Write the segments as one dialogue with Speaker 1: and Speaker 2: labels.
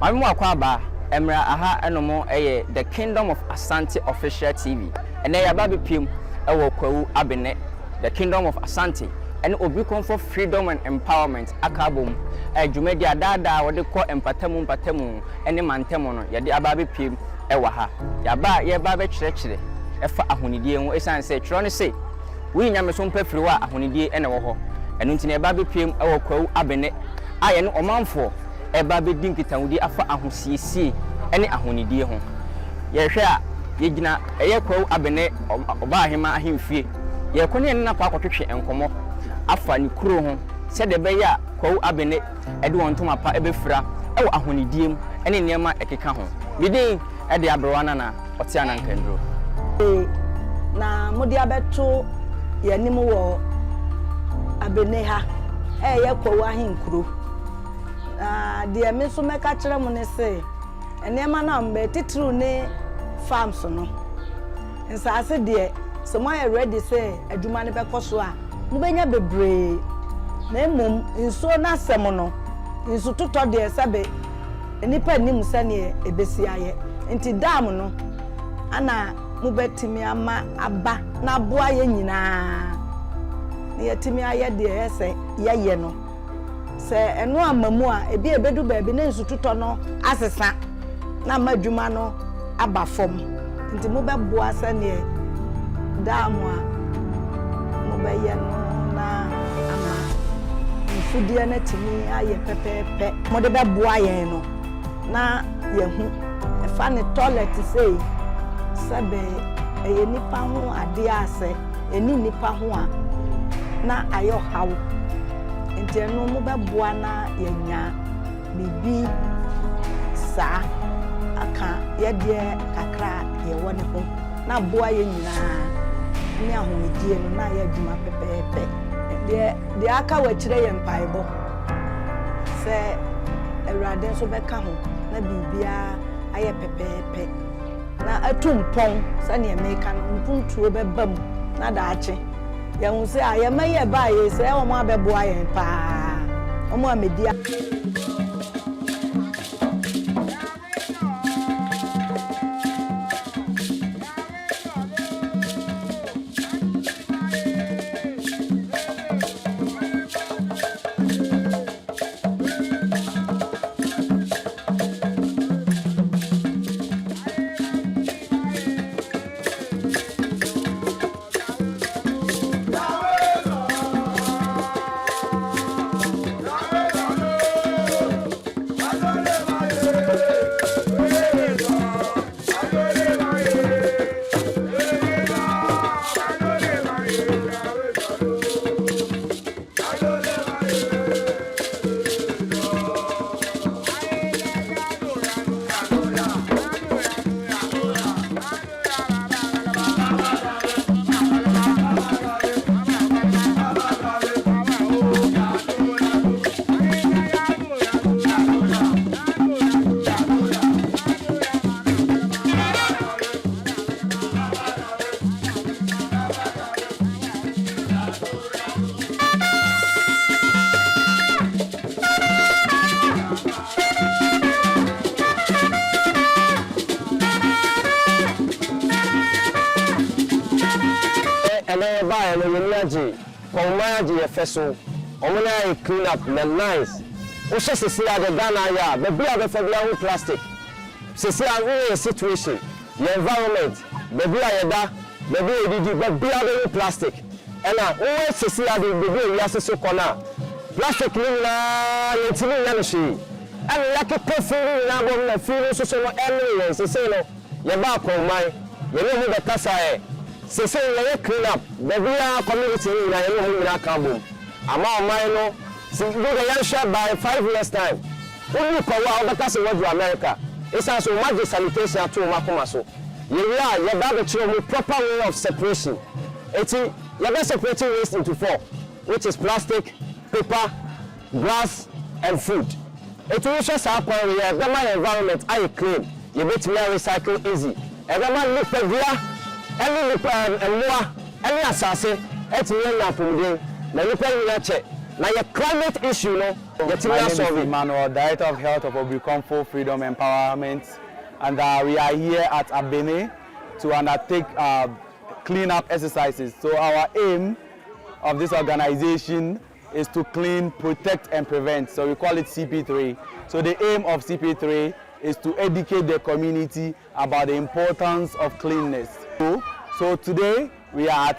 Speaker 1: I'm Wakwaba, Emra Aha Enomo, the Kingdom of Asante official TV. And they are Baby Pim, Kwahu Abene, the Kingdom of Asante, and OBRI KOMFO Freedom and Empowerment, Akabum, Jumedia Dada, what they call Patemu, and the Mantemono, Yadi Ababi Pim, Ewaha, Yaba, Yababe Church, Efa Ahunidi, and Esan say, Tron say, we Yamasum Pefrua, Ahunidi, and Oho, and Untina Babi Pim, Kwahu Abene, I am Omanfo. Eba be din kitawudi afa ahosiesie ene ahonidie ho ye hwe a ye gina eye Kwahu Abene oba ahema ahemfie ye kone ne na pa akotwehwe enkomo afa ni kuro ho se de be ya Kwahu Abene ede wontoma pa ebefira ewo ahonidie mu ene niema ekeka ho bidin ede abrowana na ote anankandro
Speaker 2: na mudi abeto ye nimu wo Abene ha ye Kwahu ahenkuro de me so meka kire mu ne se enema na mbe titru ne farms no nsase de so mo are ready say aduma ne bekoso a mo benya bebre na emom nso na asem no nso toto de sebe enipa nim sane ebesi aye nti dam no ana mo betimi ama aba na boa ye nyina ne yetimi aye de ese ye no se eno amamu a ebi ebedu baabi na nsututo no asesa na madwuma no aba fom nti mo beboa sane damu a mo beye no na ama mfudie na timi aye pepepe mo de beboa yen no na yehu efa ne toilet sei sabe eye nipa ho ade ase eni nipa ho a na ayo hawo nti eno mo beboa na yenya bibi sa aka yede kakra ye wone ho na boa ye nyina ne ahomedie no na ye adwuma pepepe de aka wa kire ye mpaebo se Awurade so beka ho na bibia aye pepepe na atumpon sane emeka no mpuntuo bebam na daache ya unse aye maye ba ye se o mo abeboa ye pa o mo amedia Feso omuna clean up na nice o se se ade Ghana ya be bia be for bia plastic se a situation the environment be bia yeda be bia edidi be bia be plastic ena o se ade be bia ya se so kona plastic ni na yetimi ya no shi ena yake perfume na bom na feel so no ene se no ye ba komai ye no mu be kasa se ye clean up be bia community ni na ye no mu na kabom ama no see we go share by 5 years time only Kwahu obekase wo do America it's also magic sanitation to makoma so ye ba be chiro proper way of separation eti ye be separating waste into 4 which is plastic, paper, glass and food. It will show sa kwa we be my environment I clean ye bet me recycle easy e be man look pavia any look and more any asase eti we na pomden na look we na che
Speaker 1: Now your climate issue, no?
Speaker 3: My name is Emmanuel, Director of Health of OBRI KOMFO Freedom Empowerment, and we are here at Abene to undertake cleanup exercises. So our aim of this organization is to clean, protect, and prevent. So we call it CP3. So the aim of CP3 is to educate the community about the importance of cleanness. So today we are at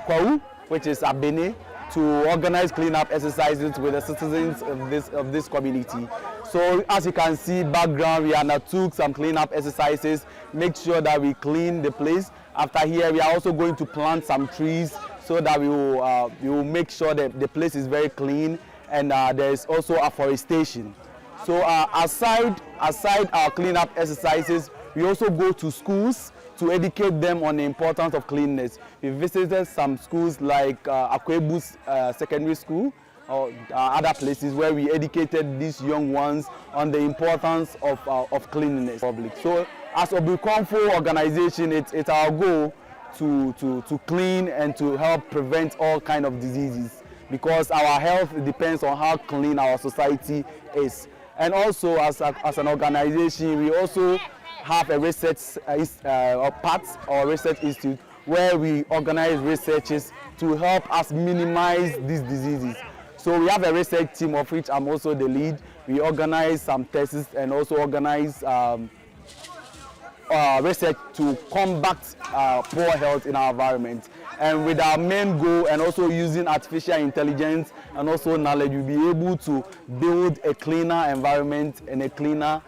Speaker 3: Kwahu, which is Abene, to organize cleanup exercises with the citizens of this community. So as you can see background, we undertook some cleanup exercises, make sure that we clean the place. After here, we are also going to plant some trees so that we will make sure that the place is very clean, and there is also afforestation. So aside our cleanup exercises, we also go to schools to educate them on the importance of cleanliness. We visited some schools like Akwebu's secondary school or other places where we educated these young ones on the importance of cleanliness. So as OBRI KOMFO organization, it's our goal to clean and to help prevent all kinds of diseases, because our health depends on how clean our society is. And also as an organization, we also have a research research institute where we organize researches to help us minimize these diseases. So we have a research team of which I'm also the lead. We organize some tests and also organize research to combat poor health in our environment. And with our main goal and also using artificial intelligence and also knowledge, we'll be able to build a cleaner environment and a cleaner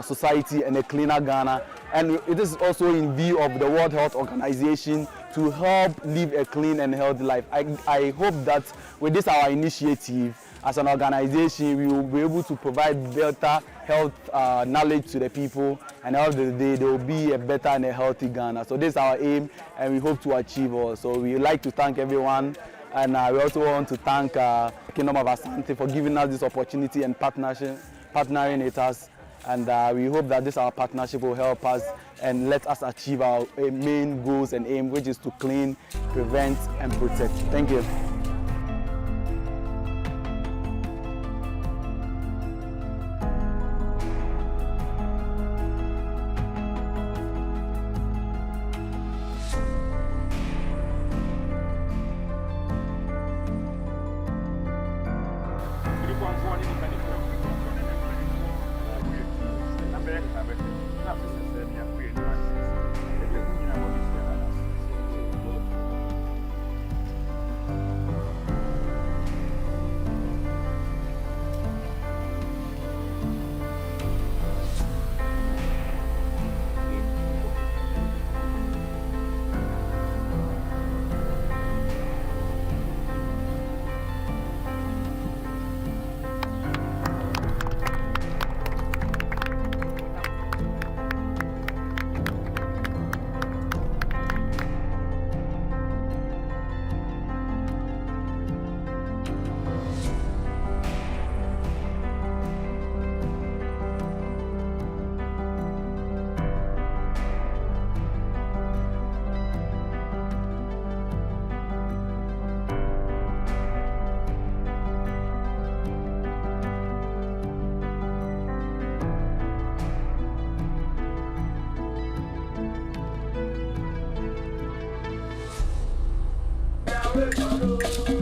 Speaker 3: society and a cleaner Ghana. And it is also in view of the World Health Organization to help live a clean and healthy life. I hope that with this our initiative as an organization, we will be able to provide better health knowledge to the people, and at the end of the day there will be a better and a healthy Ghana. So this is our aim, and we hope to achieve all. So we would like to thank everyone, and we also want to thank Kingdom of Asante for giving us this opportunity and partnering with us. And we hope that this our partnership will help us and let us achieve our main goals and aim, which is to clean, prevent, and protect. Thank you.
Speaker 4: Let's go.